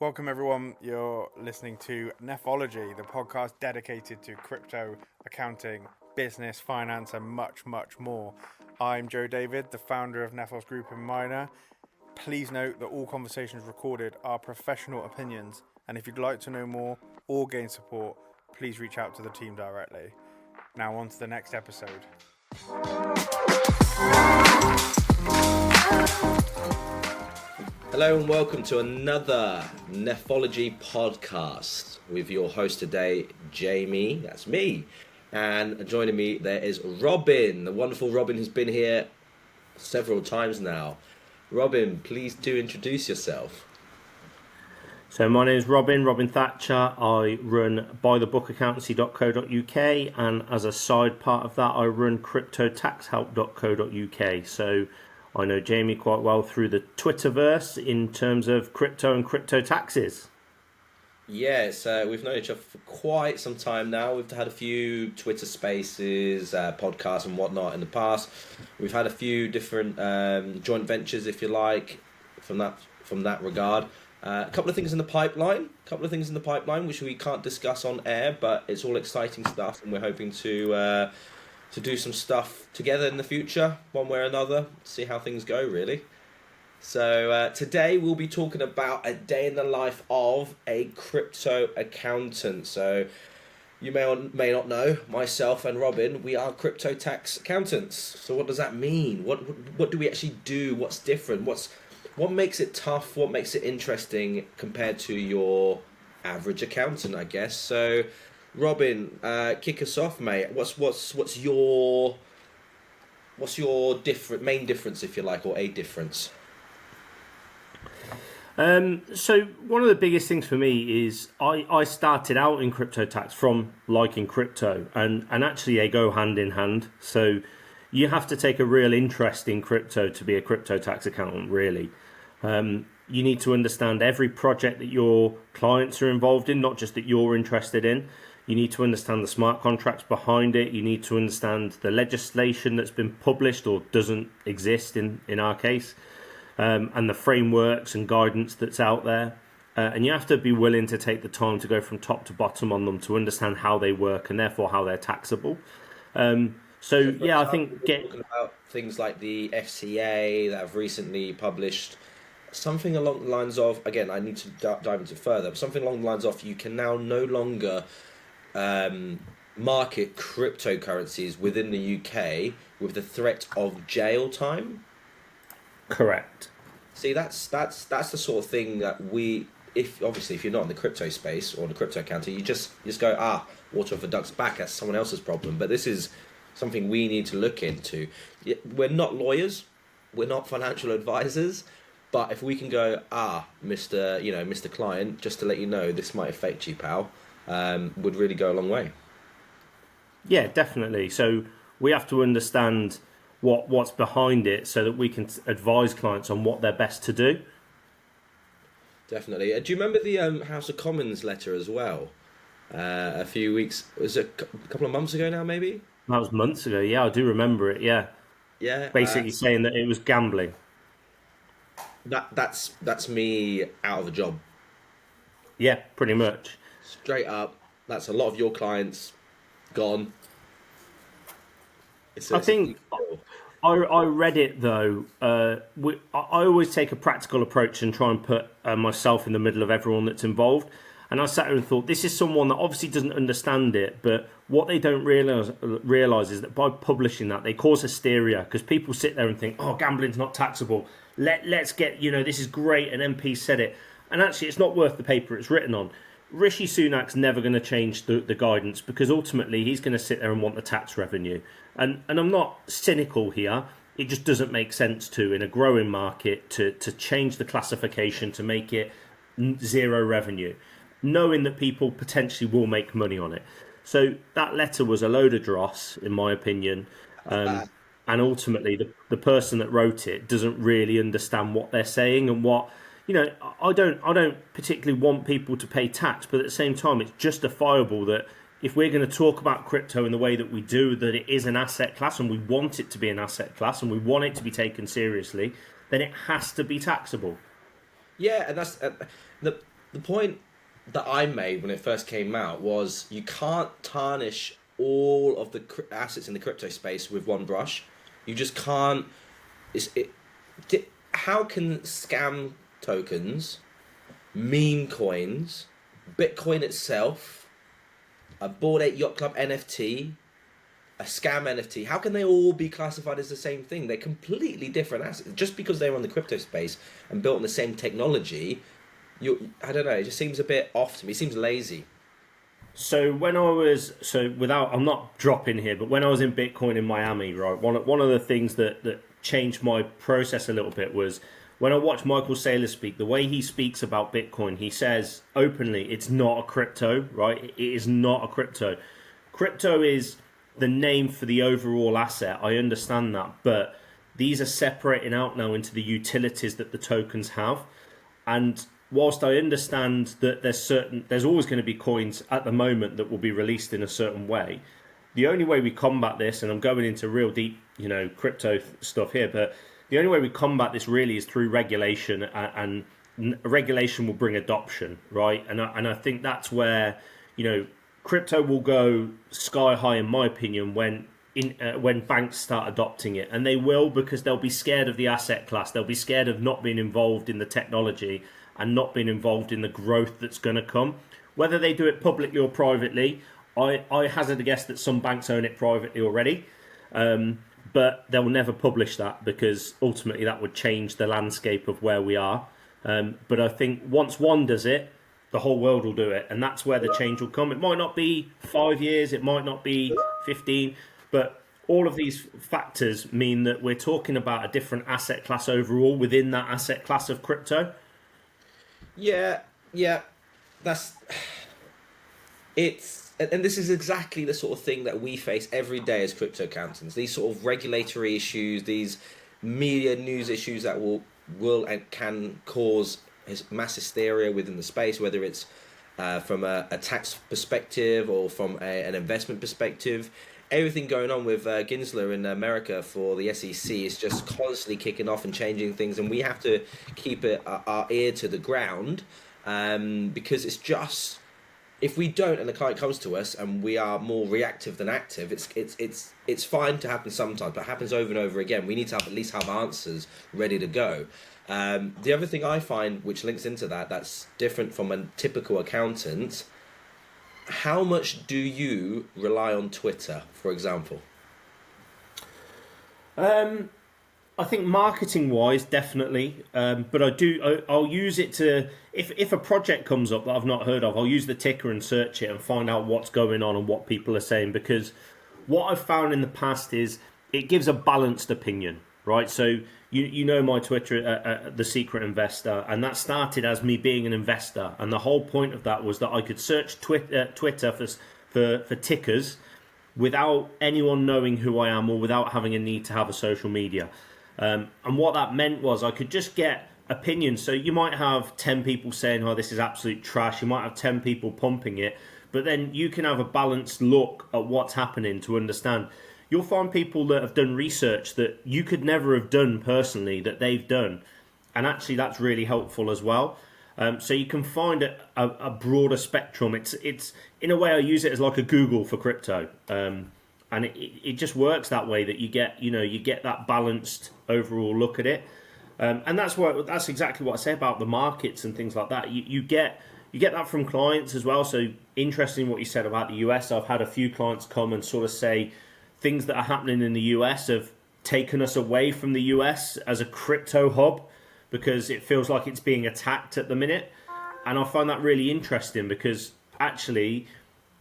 Welcome everyone, you're listening to Nephology, the podcast dedicated to crypto, accounting, business, finance and much, much more. I'm Joe David, the founder of Nephos Group in Minor. Please note that all conversations recorded are professional opinions, and if you'd like to know more or gain support, please reach out to the team directly. Now on to the next episode. Hello and welcome to another Nephology podcast with your host today, Jamie, that's me, and joining me there is Robin, the wonderful Robin who's been here several times now. Robin, please do introduce yourself. So my name is Robin Thatcher. I run bythebookaccountancy.co.uk, and as a side part of that I run cryptotaxhelp.co.uk. So I know Jamie quite well through the Twitterverse in terms of crypto and crypto taxes. Yes, we've known each other for quite some time now. We've had a few Twitter spaces, podcasts and whatnot in the past. We've had a few different joint ventures, if you like, from that regard. A couple of things in the pipeline, which we can't discuss on air, but it's all exciting stuff, and we're hoping to do some stuff together in the future, one way or another, see how things go, really. So today we'll be talking about a day in the life of a crypto accountant. So you may or may not know, myself and Robin, we are crypto tax accountants. So what does that mean? What do we actually do? What's different? What makes it tough? What makes it interesting compared to your average accountant, I guess? So Robin, kick us off, mate. What's your main difference, if you like, or a difference? So one of the biggest things for me is I started out in crypto tax from liking crypto, and actually they go hand in hand. So you have to take a real interest in crypto to be a crypto tax accountant, really. You need to understand every project that your clients are involved in, not just that you're interested in. You need to understand the smart contracts behind it. You need to understand the legislation that's been published or doesn't exist in our case, and the frameworks and guidance that's out there. And you have to be willing to take the time to go from top to bottom on them to understand how they work and therefore how they're taxable. I think talking about things like the FCA that have recently published something along the lines of, again, I need to dive into further, but something along the lines of you can now no longer market cryptocurrencies within the UK with the threat of jail time. Correct. See, that's the sort of thing that if you're not in the crypto space or the crypto counter, you just go, water off a duck's back, that's someone else's problem. But this is something we need to look into. We're not lawyers, we're not financial advisors, but if we can go, Mr. Client, just to let you know, this might affect you, pal, would really go a long way. Yeah, definitely. So we have to understand what's behind it so that we can advise clients on what they're best to do. Definitely. Do you remember the House of Commons letter as well? A few weeks, was it a couple of months ago now, maybe? That was months ago. Yeah, I do remember it. Yeah. Yeah. Basically saying that it was gambling. That's me out of a job. Yeah, pretty much. Straight up, that's a lot of your clients gone. I think I read it though. I always take a practical approach and try and put myself in the middle of everyone that's involved. And I sat here and thought, this is someone that obviously doesn't understand it, but what they don't realise is that by publishing that, they cause hysteria, because people sit there and think, oh, gambling's not taxable. Let's get, this is great, an MP said it. And actually, it's not worth the paper it's written on. Rishi Sunak's never going to change the guidance, because ultimately he's going to sit there and want the tax revenue. And I'm not cynical here. It just doesn't make sense in a growing market to change the classification to make it zero revenue, knowing that people potentially will make money on it. So that letter was a load of dross, in my opinion. And ultimately, the person that wrote it doesn't really understand what they're saying and what... I don't particularly want people to pay tax, but at the same time, it's justifiable that if we're going to talk about crypto in the way that we do, that it is an asset class and we want it to be an asset class and we want it to be taken seriously, then it has to be taxable. Yeah, and that's the point that I made when it first came out was you can't tarnish all of the assets in the crypto space with one brush. You just can't. How can scam tokens, meme coins, Bitcoin itself, a Bored Ape Yacht Club NFT, a scam NFT, how can they all be classified as the same thing? They're completely different assets. Just because they're on the crypto space and built on the same technology, I don't know, it just seems a bit off to me. It seems lazy. So I'm not dropping here, but when I was in Bitcoin in Miami, right, one of the things that changed my process a little bit was when I watched Michael Saylor speak. The way he speaks about Bitcoin, he says openly, it's not a crypto, right? It is not a crypto. Crypto is the name for the overall asset. I understand that, but these are separating out now into the utilities that the tokens have. And whilst I understand that there's always going to be coins at the moment that will be released in a certain way, the only way we combat this, and I'm going into real deep, crypto stuff here, but the only way we combat this really is through regulation, and regulation will bring adoption, right? And I think that's where, crypto will go sky high, in my opinion, when banks start adopting it, and they will, because they'll be scared of the asset class. They'll be scared of not being involved in the technology and not being involved in the growth that's going to come. Whether they do it publicly or privately, I hazard a guess that some banks own it privately already, but they'll never publish that because ultimately that would change the landscape of where we are. But I think once one does it, the whole world will do it, and that's where the change will come. It might not be 5 years, it might not be 15, but all of these factors mean that we're talking about a different asset class overall within that asset class of crypto. Yeah, that's and this is exactly the sort of thing that we face every day as crypto accountants. These sort of regulatory issues, these media news issues that will and can cause mass hysteria within the space, whether it's from a tax perspective or from an investment perspective. Everything going on with Gensler in America for the SEC is just constantly kicking off and changing things, and we have to keep our ear to the ground, because it's just, if we don't and the client comes to us and we are more reactive than active, it's fine to happen sometimes, but it happens over and over again. We need to at least have answers ready to go. The other thing I find, which links into that's different from a typical accountant, how much do you rely on Twitter, for example? I think marketing-wise, definitely. But I'll use it to, if a project comes up that I've not heard of, I'll use the ticker and search it and find out what's going on and what people are saying. Because what I've found in the past is it gives a balanced opinion, right? So you know my Twitter, The Secret Investor, and that started as me being an investor. And the whole point of that was that I could search Twitter for tickers without anyone knowing who I am or without having a need to have a social media. And what that meant was I could just get opinions. So you might have 10 people saying, oh, this is absolute trash. You might have 10 people pumping it. But then you can have a balanced look at what's happening to understand. You'll find people that have done research that you could never have done personally that they've done. And actually that's really helpful as well. So you can find a broader spectrum. It's in a way, I use it as like a Google for crypto. And it just works that way, that you get that balanced overall look at it. And that's exactly what I say about the markets and things like that. You get that from clients as well. So interesting what you said about the US. I've had a few clients come and sort of say things that are happening in the US have taken us away from the US as a crypto hub because it feels like it's being attacked at the minute. And I find that really interesting because actually,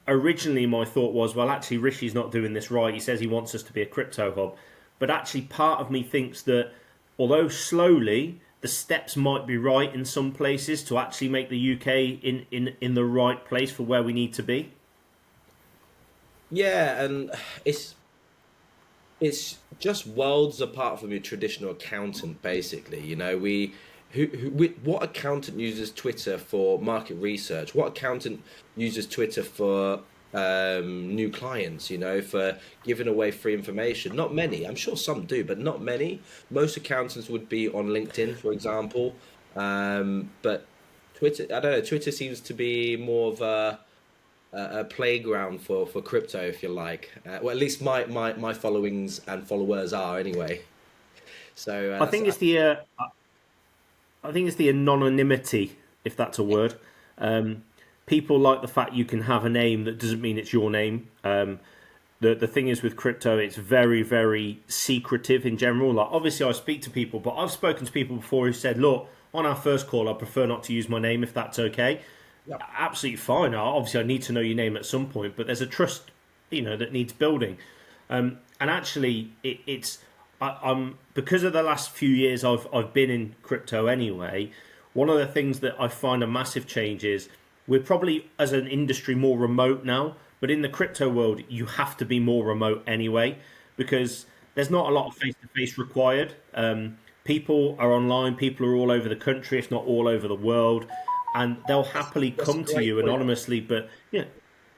originally my thought was, well, actually Rishi's not doing this right. He says he wants us to be a crypto hub. But actually part of me thinks that although slowly, the steps might be right in some places to actually make the UK in the right place for where we need to be. Yeah, and it's just worlds apart from your traditional accountant, basically. You know, what accountant uses Twitter for market research? What accountant uses Twitter for new clients, for giving away free information? Not many. I'm sure some do, but not many. Most accountants would be on LinkedIn, for example. But Twitter, I don't know. Twitter seems to be more of a playground for crypto, if you like. Well, at least my followings and followers are anyway. So I think it's the I think it's the anonymity, if that's a word. Um, People like the fact you can have a name that doesn't mean it's your name. The thing is with crypto, it's very, very secretive in general. Like, obviously, I speak to people, but I've spoken to people before who said, "Look, on our first call, I prefer not to use my name if that's okay." yeah, Absolutely fine. Obviously, I need to know your name at some point, but there's a trust, that needs building. And actually, I'm because of the last few years I've been in crypto anyway. One of the things that I find a massive change is we're probably as an industry more remote now, but in the crypto world you have to be more remote anyway because there's not a lot of face to face required. People are online, people are all over the country, if not all over the world, and they'll happily that's a come to great you point. anonymously. But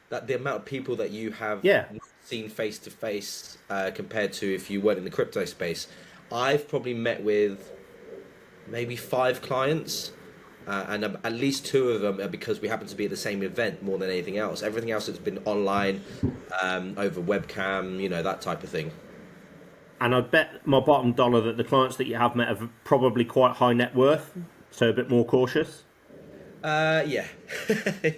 That the amount of people that you have yeah, seen face to face compared to if you weren't in the crypto space, I've probably met with maybe 5 clients. And at least 2 of them are because we happen to be at the same event more than anything else. Everything else has been online, over webcam, that type of thing. and I'd bet my bottom dollar that the clients that you have met are probably quite high net worth, so a bit more cautious. Yeah, yeah,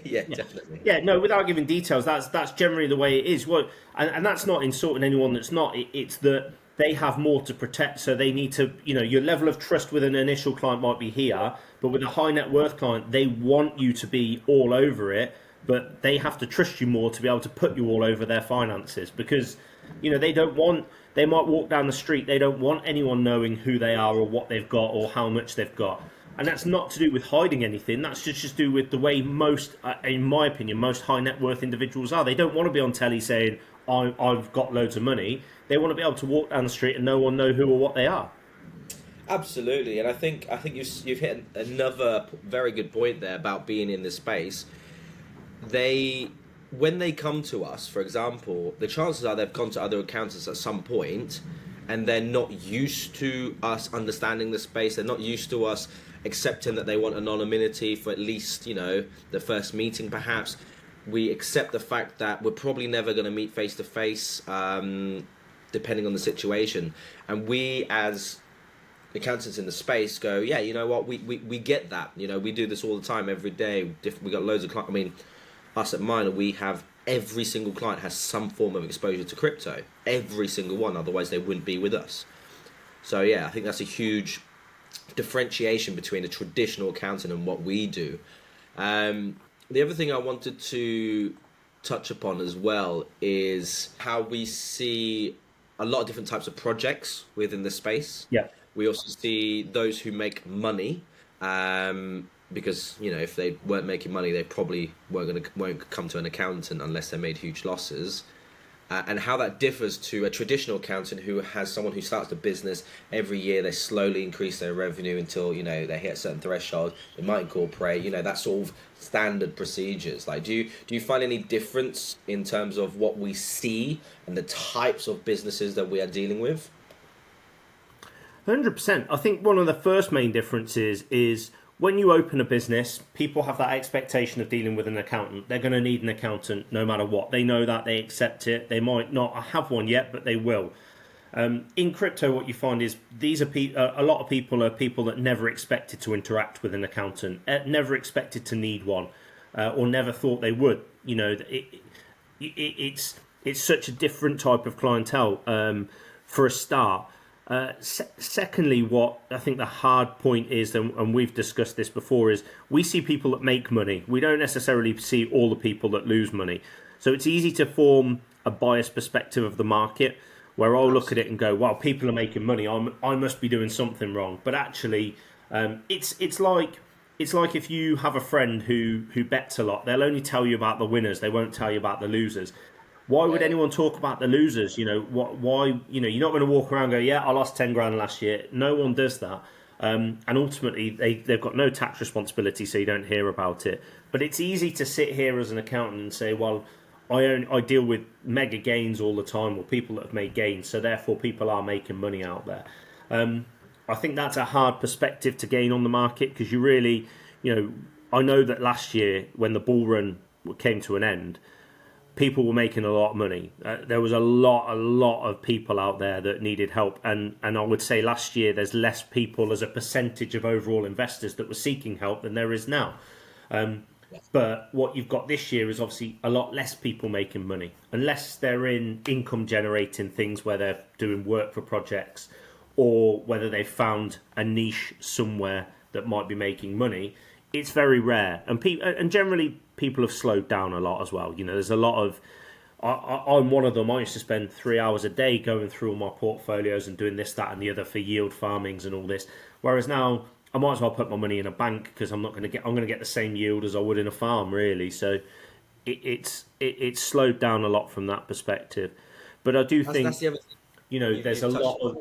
Yeah, definitely. yeah. No, without giving details, that's generally the way it is. Well, and that's not insulting anyone that's not. It's that they have more to protect, so they need to. Your level of trust with an initial client might be here, but with a high net worth client, they want you to be all over it, but they have to trust you more to be able to put you all over their finances because, they don't want. They might walk down the street. They don't want anyone knowing who they are or what they've got or how much they've got. And that's not to do with hiding anything. That's just to do with the way most, in my opinion, most high net worth individuals are. They don't want to be on telly saying, I've got loads of money. They want to be able to walk down the street and no one know who or what they are. Absolutely, and I think you've hit another very good point there about being in this space. When they come to us, for example, the chances are they've gone to other accountants at some point, and they're not used to us understanding the space. They're not used to us accepting that they want anonymity for at least the first meeting. Perhaps we accept the fact that we're probably never going to meet face to face, depending on the situation, and we as accountants in the space go, yeah, you know what, we get that. We do this all the time, every day. We got loads of clients. I mean, us at Minor, we have every single client has some form of exposure to crypto. Every single one, otherwise they wouldn't be with us. So yeah, I think that's a huge differentiation between a traditional accountant and what we do. The other thing I wanted to touch upon as well is how we see a lot of different types of projects within the space. Yeah. We also see those who make money, because if they weren't making money, they probably won't come to an accountant unless they made huge losses. And how that differs to a traditional accountant who has someone who starts the business every year. They slowly increase their revenue until they hit a certain threshold. They might incorporate. That sort of standard procedures. Like, do you find any difference in terms of what we see and the types of businesses that we are dealing with? 100%. I think one of the first main differences is when you open a business, people have that expectation of dealing with an accountant. They're going to need an accountant no matter what. They know that, they accept it. They might not have one yet, but they will. In crypto, what you find is these are a lot of people are people that never expected to interact with an accountant, never expected to need one, or never thought they would. It's such a different type of clientele for a start. Secondly, what I think the hard point is, and we've discussed this before, is we see people that make money. We don't necessarily see all the people that lose money. So it's easy to form a biased perspective of the market where I'll look at it and go, well, people are making money. I must be doing something wrong. But actually, it's like if you have a friend who bets a lot, they'll only tell you about the winners. They won't tell you about the losers. Why would anyone talk about the losers? Why? You're not going to walk around and go, yeah, I lost 10 grand last year. No one does that. And ultimately, they've got no tax responsibility, so you don't hear about it. But it's easy to sit here as an accountant and say, well, I deal with mega gains all the time, or people that have made gains, so therefore people are making money out there. I think that's a hard perspective to gain on the market because you really, I know that last year when the bull run came to an end, people were making a lot of money. There was a lot of people out there that needed help, and I would say last year there's less people as a percentage of overall investors that were seeking help than there is now. But what you've got this year is obviously a lot less people making money, unless they're in income generating things where they're doing work for projects, or whether they've found a niche somewhere that might be making money. It's very rare, and generally people have slowed down a lot as well. You know, there's a lot of. I'm one of them. I used to spend 3 hours a day going through all my portfolios and doing this, that, and the other for yield farmings and all this. Whereas now, I might as well put my money in a bank because I'm going to get the same yield as I would in a farm, really. So it's slowed down a lot from that perspective. But I do think, that's the other thing. You know, there's a lot of.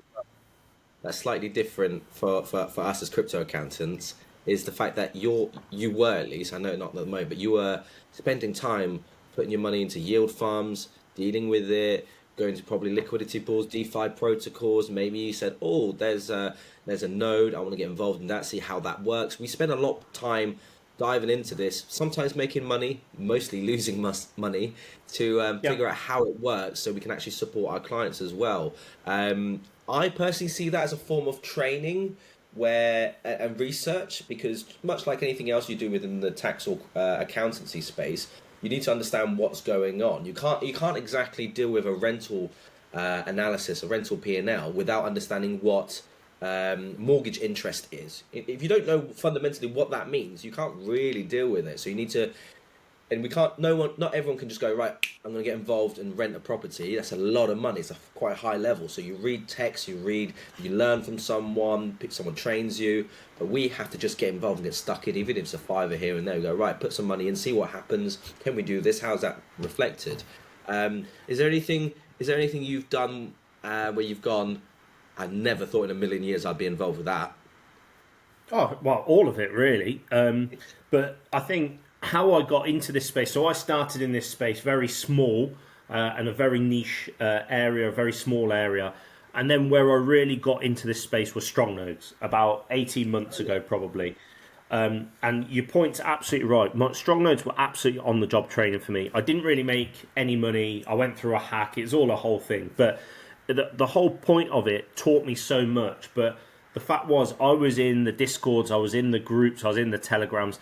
That's slightly different for us as crypto accountants. Is the fact that you were, at least, I know not at the moment, but you were spending time putting your money into yield farms, dealing with it, going to probably liquidity pools, DeFi protocols. Maybe you said, oh, there's a node, I want to get involved in that, see how that works. We spend a lot of time diving into this, sometimes making money, mostly losing money, to figure out how it works so we can actually support our clients as well. I personally see that as a form of training and research, because much like anything else you do within the tax or accountancy space, you need to understand what's going on. You can't exactly deal with a rental analysis, a rental P&L, without understanding what mortgage interest is. If you don't know fundamentally what that means, you can't really deal with it. So you need to. And not everyone can just go, right, I'm going to get involved and rent a property. That's a lot of money. It's quite a high level. So you read text, you learn from someone trains you. But we have to just get involved and get stuck in, even if it's a fiver here and there. We go, right, put some money in, see what happens. Can we do this? How's that reflected? Is there anything you've done where you've gone, I never thought in a million years I'd be involved with that? Oh, well, all of it, really. But I think how I got into this space, so I started in this space very small and a very niche area, a very small area. And then where I really got into this space was strong nodes, about 18 months ago, probably. And your point's absolutely right. My strong nodes were absolutely on the job training for me. I didn't really make any money. I went through a hack. It was all a whole thing. But the whole point of it taught me so much. But the fact was, I was in the Discords, I was in the groups, I was in the Telegrams,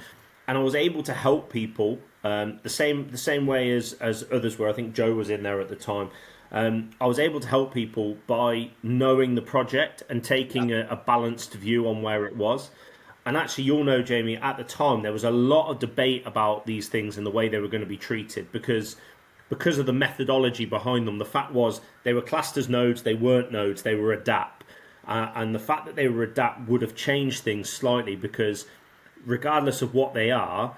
and I was able to help people the same way as others were. I think Joe was in there at the time. I was able to help people by knowing the project and taking a balanced view on where it was. And actually, you'll know, Jamie, at the time, there was a lot of debate about these things and the way they were going to be treated because of the methodology behind them. The fact was they were classed as nodes, they weren't nodes, they were adapt. And the fact that they were adapt would have changed things slightly because regardless of what they are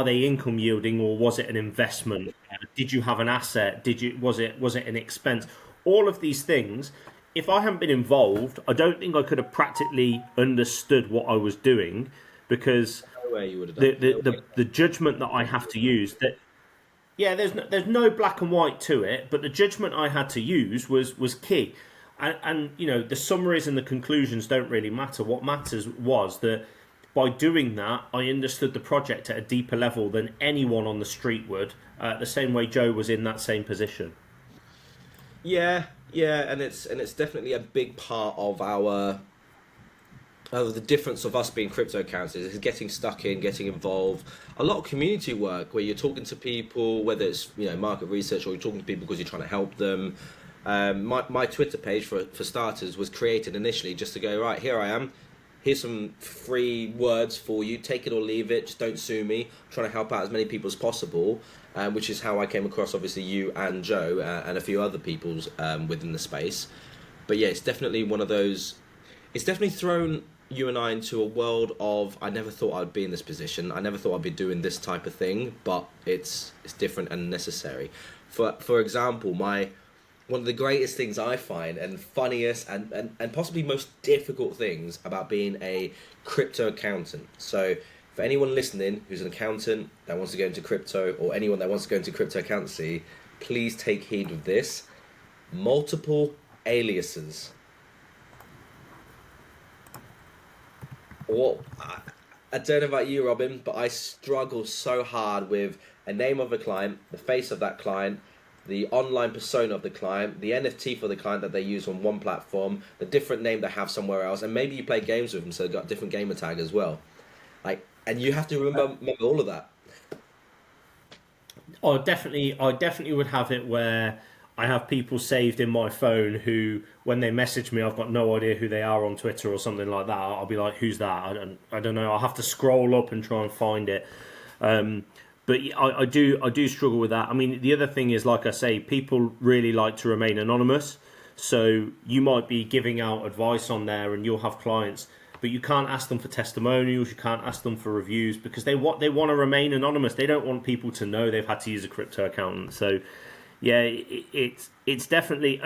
they income yielding or was it an investment? Did you have an asset? Was it an expense? All of these things, if I hadn't been involved, I don't think I could have practically understood what I was doing because the judgment that I have to use there's no black and white to it, but the judgment I had to use was key. And you know, the summaries and the conclusions don't really matter. What matters was that by doing that, I understood the project at a deeper level than anyone on the street would, the same way Joe was in that same position. Yeah, and it's definitely a big part of the difference of us being crypto accountants is getting stuck in, getting involved. A lot of community work where you're talking to people, whether it's market research or you're talking to people because you're trying to help them. My Twitter page for starters was created initially just to go, right, here I am. Here's some free words for you. Take it or leave it. Just don't sue me. I'm trying to help out as many people as possible, which is how I came across, obviously, you and Joe and a few other people within the space. But yeah, it's definitely one of those. It's definitely thrown you and I into a world of I never thought I'd be in this position. I never thought I'd be doing this type of thing, but it's different and necessary. For example, one of the greatest things I find and funniest and possibly most difficult things about being a crypto accountant. So for anyone listening who's an accountant that wants to go into crypto or anyone that wants to go into crypto accountancy, please take heed of this. Multiple aliases. I don't know about you, Robin, but I struggle so hard with a name of a client, the face of that client, the online persona of the client, the NFT for the client that they use on one platform, the different name they have somewhere else, and maybe you play games with them, so they've got a different gamer tag as well. Like, and you have to remember all of that. I definitely would have it where I have people saved in my phone who, when they message me, I've got no idea who they are on Twitter or something like that. I'll be like, "Who's that?" I don't know. I'll have to scroll up and try and find it. But I do struggle with that. I mean, the other thing is, like I say, people really like to remain anonymous. So you might be giving out advice on there, and you'll have clients, but you can't ask them for testimonials. You can't ask them for reviews because they want to remain anonymous. They don't want people to know they've had to use a crypto accountant. So yeah, it's definitely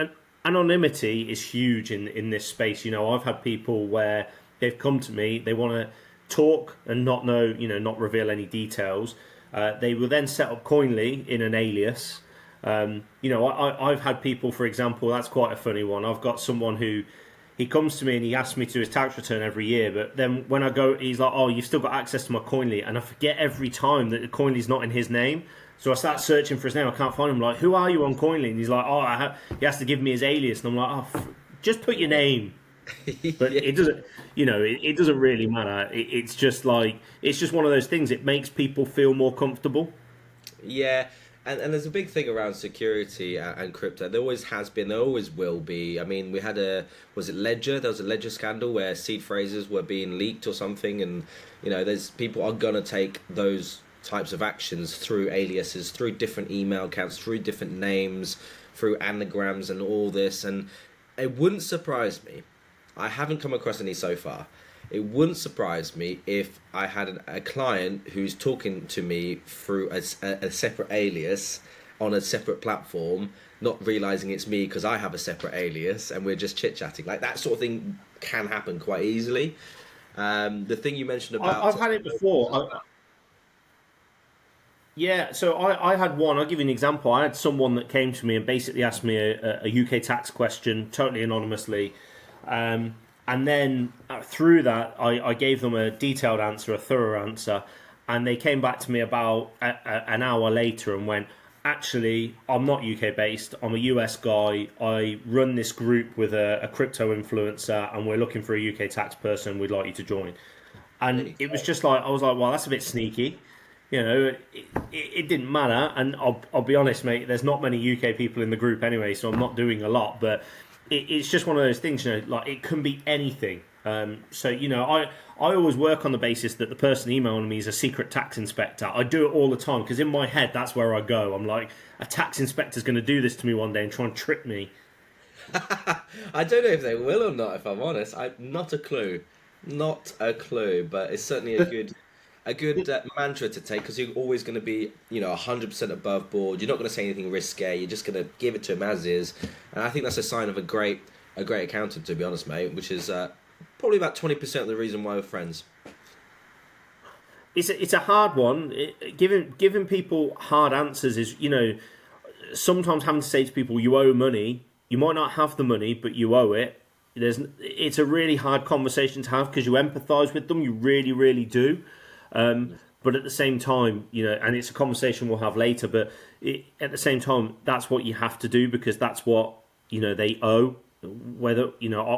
anonymity is huge in this space. You know, I've had people where they've come to me, they want to talk and not know, not reveal any details. They will then set up Coinly in an alias. I've had people, for example, that's quite a funny one. I've got someone who he comes to me and he asks me to do his tax return every year, but then when I go, he's like, "Oh, you've still got access to my Coinly," and I forget every time that the Coinly's not in his name. So I start searching for his name. I can't find him. I'm like, "Who are you on Coinly?" And he's like, "Oh, he has to give me his alias." And I'm like, "Oh, just put your name." But Yeah. it doesn't, it doesn't really matter. It's just like it's just one of those things. It makes people feel more comfortable. Yeah, and there's a big thing around security and crypto. There always has been, there always will be. I mean, we had was it Ledger? There was a Ledger scandal where seed phrases were being leaked or something, and there's people are gonna take those types of actions through aliases, through different email accounts, through different names, through anagrams, and all this. And it wouldn't surprise me. I haven't come across any so far. It wouldn't surprise me if I had a client who's talking to me through a separate alias on a separate platform, not realizing it's me because I have a separate alias and we're just chit chatting. Like that sort of thing can happen quite easily. The thing you mentioned about I've had it before. Yeah, so I had one. I'll give you an example. I had someone that came to me and basically asked me a UK tax question, totally anonymously. And then through that, I gave them a detailed answer, a thorough answer. And they came back to me about an hour later and went, "Actually, I'm not UK based. I'm a US guy. I run this group with a crypto influencer and we're looking for a UK tax person. We'd like you to join." And it was just like, I was like, "Well, that's a bit sneaky." It didn't matter, and I'll be honest, mate. There's not many UK people in the group anyway, so I'm not doing a lot. But it's just one of those things, like it can be anything. So I always work on the basis that the person emailing me is a secret tax inspector. I do it all the time because in my head that's where I go. I'm like, a tax inspector's going to do this to me one day and try and trick me. I don't know if they will or not. If I'm honest, not a clue, not a clue. But it's certainly a good mantra to take because you're always going to be 100% above board. You're not going to say anything risque. You're just going to give it to him as is, and I think that's a sign of a great accountant, to be honest, mate. Which is probably about 20% of the reason why we're friends. It's a hard one. Giving people hard answers is sometimes having to say to people you owe money. You might not have the money, but you owe it. It's a really hard conversation to have because you empathise with them. You really, really do. But at the same time, and it's a conversation we'll have later, but at the same time, that's what you have to do because that's what, they owe. Whether,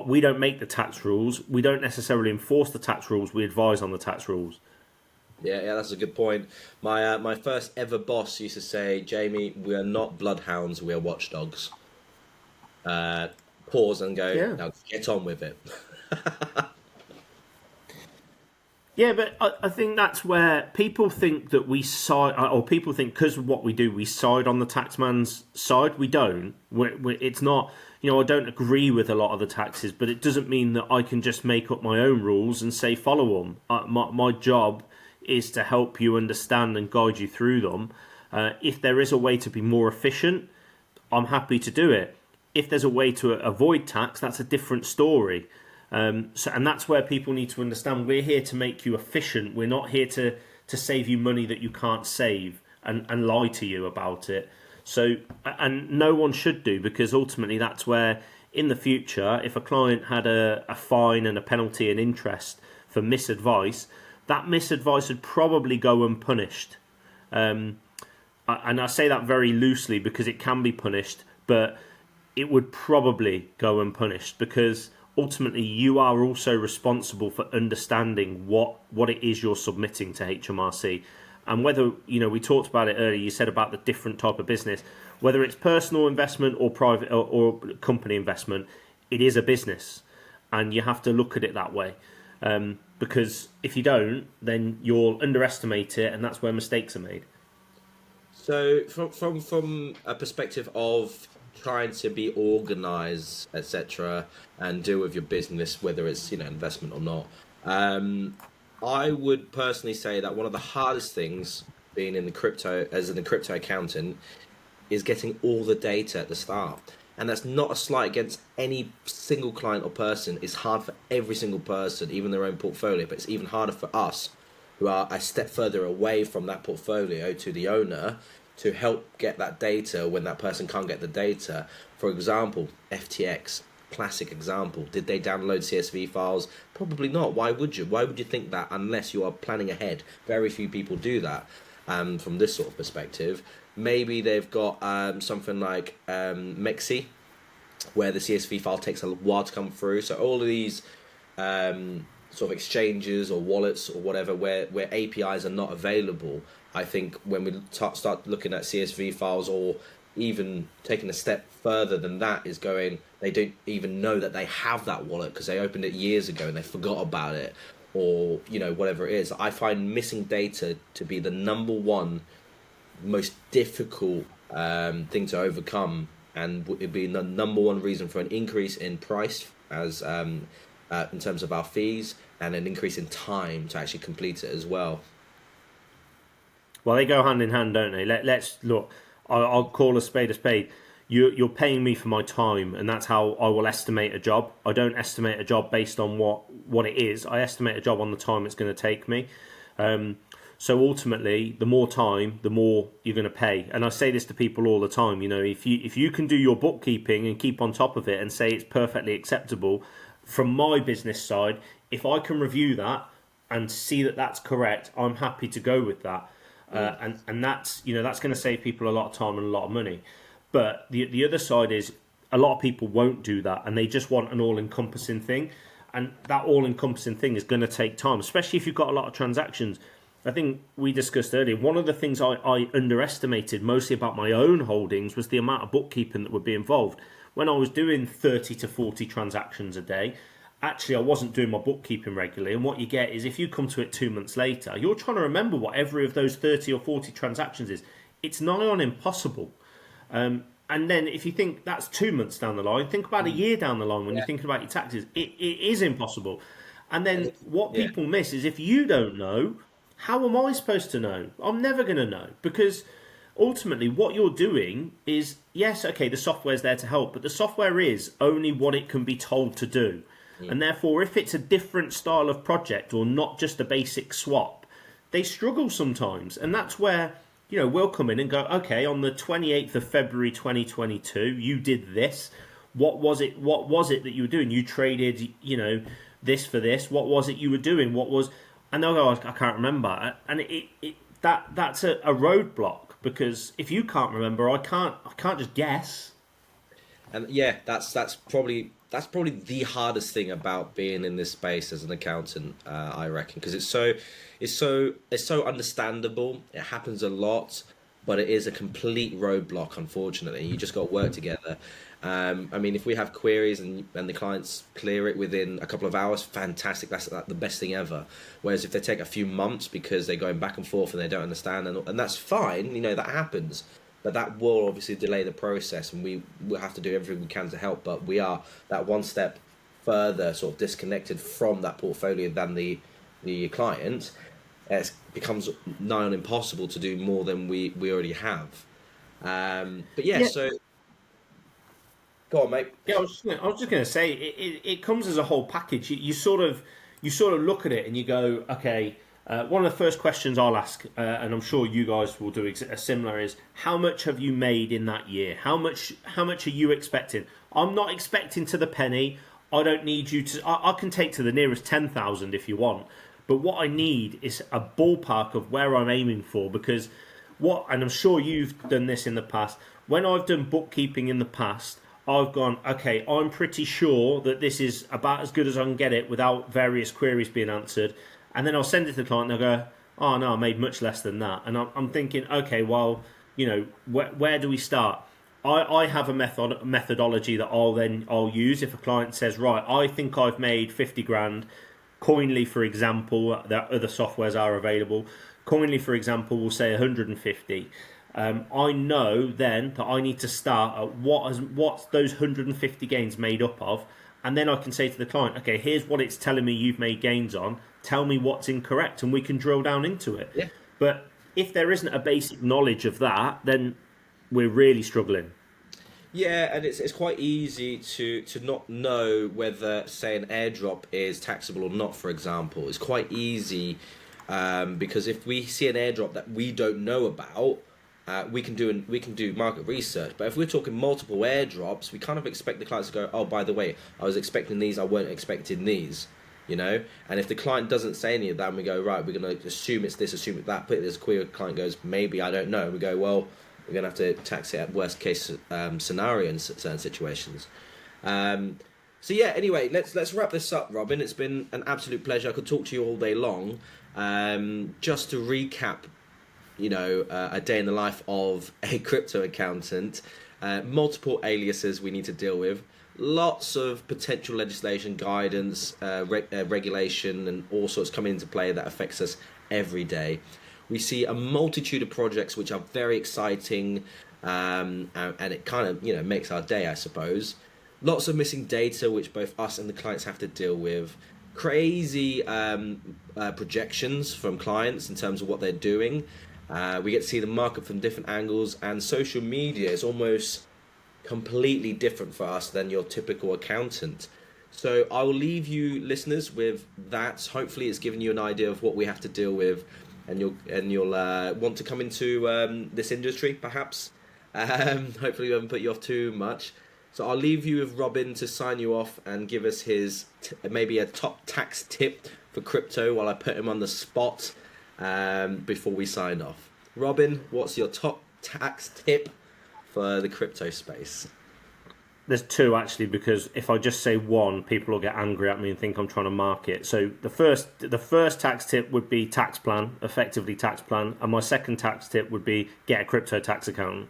we don't make the tax rules. We don't necessarily enforce the tax rules. We advise on the tax rules. Yeah, that's a good point. My first ever boss used to say, "Jamie, we are not bloodhounds. We are watchdogs." Pause and go, Yeah. "Now get on with it." Yeah, but I think that's where people think that we side, or people think because of what we do, we side on the taxman's side. We don't. It's not, I don't agree with a lot of the taxes, but it doesn't mean that I can just make up my own rules and say follow them. My job is to help you understand and guide you through them. If there is a way to be more efficient, I'm happy to do it. If there's a way to avoid tax, that's a different story. And that's where people need to understand we're here to make you efficient. We're not here to save you money that you can't save and lie to you about it. So, and no one should do, because ultimately that's where in the future, if a client had a fine and a penalty and interest for misadvice, that misadvice would probably go unpunished. And I say that very loosely because it can be punished, but it would probably go unpunished because ultimately you are also responsible for understanding what it is you're submitting to HMRC. And whether, we talked about it earlier, you said about the different type of business, whether it's personal investment or private or company investment, it is a business. And you have to look at it that way. Because if you don't, then you'll underestimate it, and that's where mistakes are made. So from a perspective of trying to be organised, etc., and deal with your business, whether it's investment or not, I would personally say that one of the hardest things being in the crypto accountant is getting all the data at the start. And that's not a slight against any single client or person. It's hard for every single person, even their own portfolio, but it's even harder for us who are a step further away from that portfolio to the owner to help get that data when that person can't get the data. For example, FTX, classic example. Did they download CSV files? Probably not. Why would you? Why would you think that unless you are planning ahead? Very few people do that from this sort of perspective. Maybe they've got something like Mexi, where the CSV file takes a while to come through. So all of these sort of exchanges or wallets or whatever where APIs are not available, I think when we start looking at CSV files, or even taking a step further than that, is going, they don't even know that they have that wallet because they opened it years ago and they forgot about it, or whatever it is. I find missing data to be the number one most difficult thing to overcome, and it'd be the number one reason for an increase in price as in terms of our fees, and an increase in time to actually complete it as well. Well, they go hand in hand, don't they? Let's look. I'll call a spade a spade. You're paying me for my time, and that's how I will estimate a job. I don't estimate a job based on what it is. I estimate a job on the time it's going to take me. So ultimately, the more time, the more you're going to pay. And I say this to people all the time. If you can do your bookkeeping and keep on top of it and say it's perfectly acceptable, from my business side, if I can review that and see that that's correct, I'm happy to go with that. And that's that's going to save people a lot of time and a lot of money. But the other side is a lot of people won't do that, and they just want an all-encompassing thing. And that all-encompassing thing is going to take time, especially if you've got a lot of transactions. I think we discussed earlier, one of the things I underestimated mostly about my own holdings was the amount of bookkeeping that would be involved. When I was doing 30 to 40 transactions a day, actually I wasn't doing my bookkeeping regularly, and what you get is if you come to it 2 months later, you're trying to remember what every of those 30 or 40 transactions is. It's nigh on impossible. And then if you think that's 2 months down the line, think about a year down the line when you're thinking about your taxes. It is impossible. And then what people miss is, if you don't know, how am I supposed to know? I'm never going to know, because ultimately what you're doing is, yes, okay, the software's there to help, but the software is only what it can be told to do. And therefore, if it's a different style of project or not just a basic swap, they struggle sometimes. And that's where, we'll come in and go, okay, on the 28th of February 2022, you did this. What was it that you were doing? You traded, this for this. What was it you were doing? And they'll go, I can't remember. And that's a roadblock, because if you can't remember, I can't just guess. And yeah, that's probably the hardest thing about being in this space as an accountant, I reckon, because it's so understandable. It happens a lot, but it is a complete roadblock, unfortunately. You just got to work together. If we have queries and the clients clear it within a couple of hours, fantastic. That's the best thing ever. Whereas if they take a few months because they're going back and forth and they don't understand, and that's fine, that happens. But that will obviously delay the process, and we will have to do everything we can to help. But we are that one step further sort of disconnected from that portfolio than the client. It becomes nigh on impossible to do more than we already have. So go on, mate. Yeah, I was just going to say, it comes as a whole package. You sort of look at it and you go, okay. One of the first questions I'll ask, and I'm sure you guys will do a similar, is how much have you made in that year? How much are you expecting? I'm not expecting to the penny. I don't need you to. I can take to the nearest 10,000 if you want, But what I need is a ballpark of where I'm aiming for, because and I'm sure you've done this in the past, when I've done bookkeeping in the past, I've gone, okay, I'm pretty sure that this is about as good as I can get it without various queries being answered. And then I'll send it to the client and they'll go, oh no, I made much less than that. And I'm thinking, okay, well, where do we start? I have a methodology that I'll use if a client says, right, I think I've made 50 grand. Coinly, for example, that other softwares are available. Coinly, for example, will say 150. I know then that I need to start at what's those 150 gains made up of, and then I can say to the client, okay, here's what it's telling me you've made gains on. Tell me what's incorrect, and we can drill down into it. Yeah. But if there isn't a basic knowledge of that, then we're really struggling. Yeah, and it's quite easy to not know whether, say, an airdrop is taxable or not, for example. It's quite easy because if we see an airdrop that we don't know about, we can do market research. But if we're talking multiple airdrops, we kind of expect the clients to go, oh, by the way, I was expecting these, I weren't expecting these, And if the client doesn't say any of that, and we go, right, we're going to assume it's this, assume it's that, put it as a query, the client goes, maybe, I don't know. We go, well, we're going to have to tax it at worst case scenario in certain situations. So yeah, anyway, let's wrap this up, Robin. It's been an absolute pleasure. I could talk to you all day long. Just to recap, a day in the life of a crypto accountant, multiple aliases we need to deal with, lots of potential legislation, guidance, regulation, and all sorts coming into play that affects us every day. We see a multitude of projects which are very exciting, and it kind of makes our day, I suppose. Lots of missing data which both us and the clients have to deal with. Crazy projections from clients in terms of what they're doing. We get to see the market from different angles, and social media is almost completely different for us than your typical accountant. So I will leave you listeners with that. Hopefully it's given you an idea of what we have to deal with, and you'll want to come into this industry perhaps. Hopefully we haven't put you off too much. So I'll leave you with Robin to sign you off and give us his maybe a top tax tip for crypto while I put him on the spot before we sign off. Robin, what's your top tax tip for the crypto space? There's two, actually, because if I just say one, people will get angry at me and think I'm trying to market. So the first tax tip would be tax plan, effectively tax plan. And my second tax tip would be get a crypto tax accountant.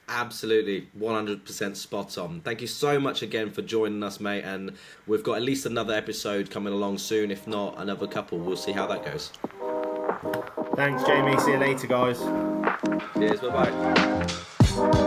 Absolutely, 100% spot on. Thank you so much again for joining us, mate. And we've got at least another episode coming along soon. If not, another couple. We'll see how that goes. Thanks, Jamie. See you later, guys. Cheers, bye-bye.